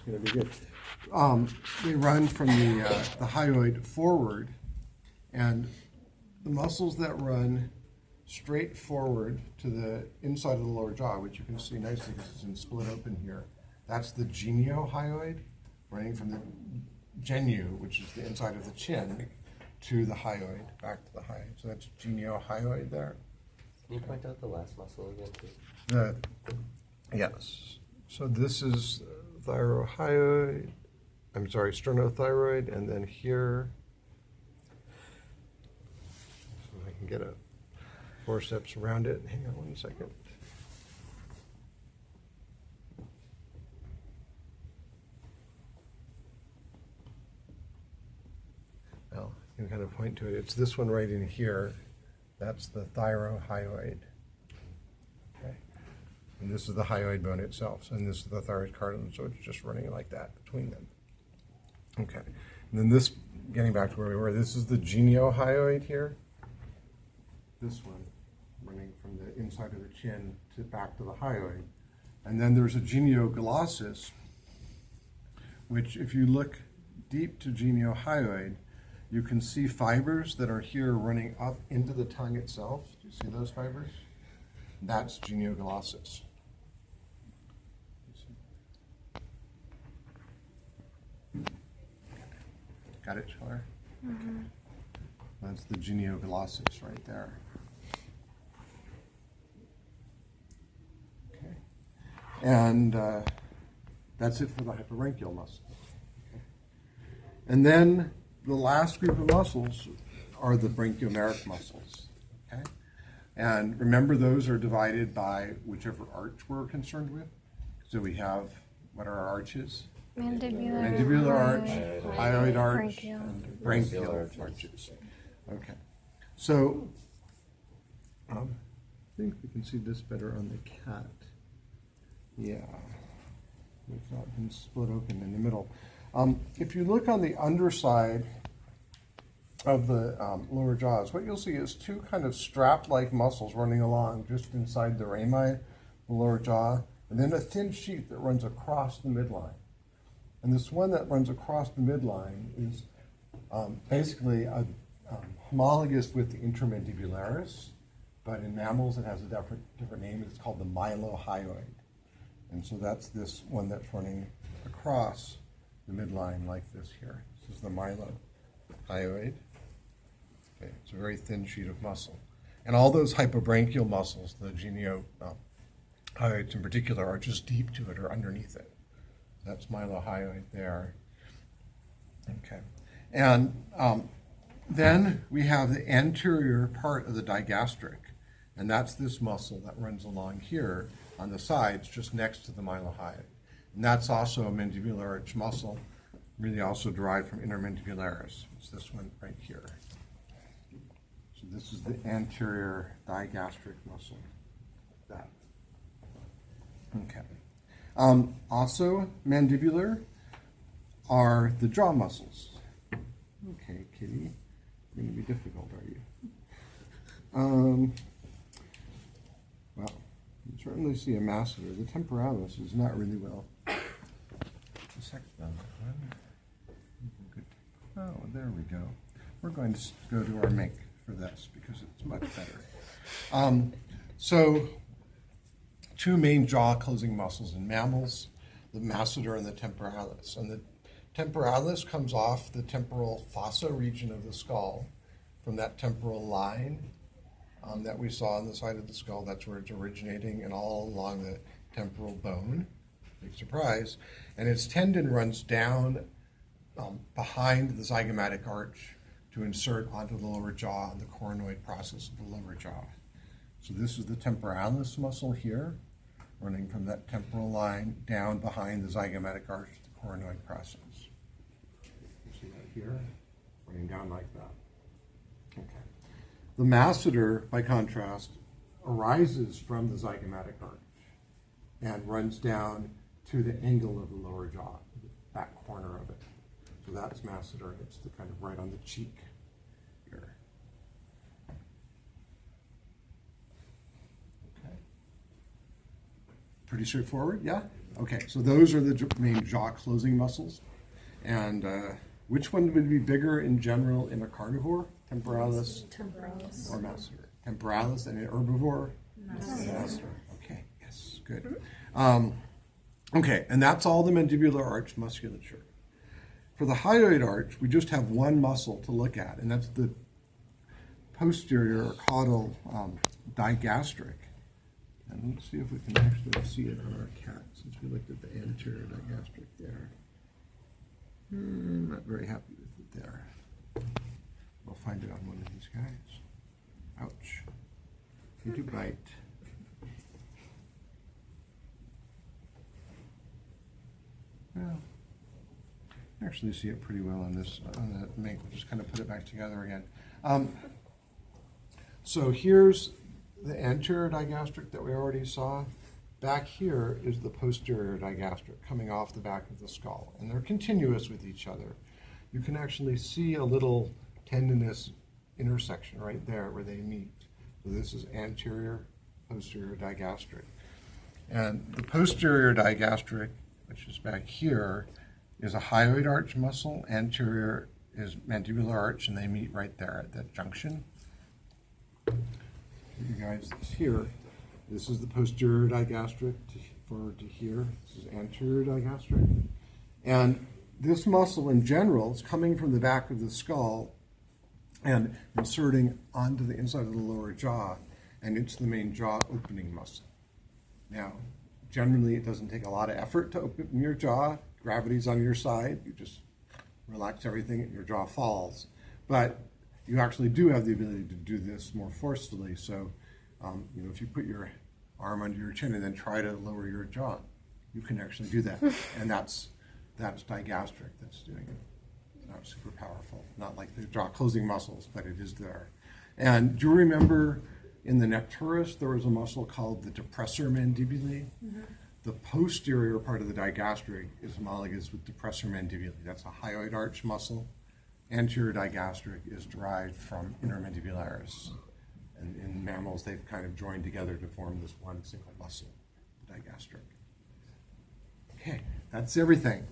going to be good. They run from the hyoid forward, and the muscles that run straight forward to the inside of the lower jaw, which you can see nicely because it's been split open here, that's the geniohyoid, running from the genu, which is the inside of the chin, to the hyoid, back to the hyoid. So that's geniohyoid there. Can you point out the last muscle again, please? Yes. So this is thyrohyoid, I'm sorry, sternothyroid, and then here, so I can get a forceps around it. Hang on 1 second. Well, you can kind of point to it. It's this one right in here. That's the thyrohyoid. Okay. And this is the hyoid bone itself. And this is the thyroid cartilage. So it's just running like that between them. Okay. And then this, getting back to where we were, this is the geniohyoid here. This one, running from the inside of the chin to back to the hyoid. And then there's a genioglossus, which if you look deep to geniohyoid, you can see fibers that are here running up into the tongue itself. Do you see those fibers? That's genioglossus. Got it, Schiller? Mm-hmm. Okay. That's the genioglossus right there. Okay. And that's it for the hypobranchial muscles. Okay. And then the last group of muscles are the branchiomeric muscles. Okay? And remember, those are divided by whichever arch we're concerned with. So we have, what are our arches? Mandibular arch, hyoid arch, and branchial arches. Okay. So I think we can see this better on the cat. Yeah. It's not been split open in the middle. If you look on the underside of the lower jaws, what you'll see is two kind of strap-like muscles running along just inside the rami, the lower jaw, and then a thin sheath that runs across the midline. And this one that runs across the midline is basically homologous with the intermandibularis, but in mammals it has a different name. It's called the mylohyoid. And so that's this one that's running across the midline like this here. This is the mylohyoid. Okay, it's a very thin sheet of muscle. And all those hypobranchial muscles, the geniohyoids in particular, are just deep to it or underneath it. That's mylohyoid there. Okay. And then we have the anterior part of the digastric, and that's this muscle that runs along here on the sides just next to the mylohyoid. And that's also a mandibular arch muscle, really also derived from intermandibularis. It's this one right here. So this is the anterior digastric muscle. That. Okay. Also mandibular are the jaw muscles. Okay, kitty, you're going to be difficult, are you? Well, you certainly see a masseter. The temporalis is not really well. A second on that one. Good. Oh, there we go. We're going to go to our mink for this because it's much better. So, two main jaw closing muscles in mammals, the masseter and the temporalis. And the temporalis comes off the temporal fossa region of the skull from that temporal line that we saw on the side of the skull. That's where it's originating, and all along the temporal bone. Big surprise. And its tendon runs down behind the zygomatic arch to insert onto the lower jaw and the coronoid process of the lower jaw. So this is the temporalis muscle here, running from that temporal line down behind the zygomatic arch to the coronoid process. You see that here, running down like that. Okay. The masseter, by contrast, arises from the zygomatic arch and runs down to the angle of the lower jaw, the back corner of it. So that's masseter. It's the kind of right on the cheek here. Okay. Pretty straightforward, yeah? Okay, so those are the main jaw closing muscles. And which one would be bigger in general in a carnivore? Temporalis or masseter? Temporalis, and an herbivore? Masseter. Okay, yes, good. Okay, and that's all the mandibular arch musculature. For the hyoid arch, we just have one muscle to look at, and that's the posterior or caudal digastric. And let's see if we can actually see it on our cat, since we looked at the anterior digastric there. Not very happy with it there. We'll find it on one of these guys. Ouch. You do bite. Well, I actually see it pretty well on this, on the make. We'll just kind of put it back together again. So here's the anterior digastric that we already saw. Back here is the posterior digastric coming off the back of the skull, and they're continuous with each other. You can actually see a little tendinous intersection right there where they meet. So this is anterior, posterior digastric. And the posterior digastric, which is back here, is a hyoid arch muscle. Anterior is mandibular arch, and they meet right there at that junction. You guys, here, this is the posterior digastric to here. This is anterior digastric. And this muscle in general is coming from the back of the skull and inserting onto the inside of the lower jaw, and it's the main jaw opening muscle. Now, generally it doesn't take a lot of effort to open your jaw. Gravity's on your side. You just relax everything and your jaw falls. But you actually do have the ability to do this more forcefully. So, if you put your arm under your chin and then try to lower your jaw, you can actually do that. And that's digastric that's doing it. It's not super powerful, not like the jaw closing muscles, but it is there. And do you remember in the Necturus there was a muscle called the depressor mandibulae? Mm-hmm. The posterior part of the digastric is homologous with depressor mandibulae. That's a hyoid arch muscle. Anterior digastric is derived from intermandibularis. And in mammals, they've kind of joined together to form this one single muscle, digastric. Okay, that's everything.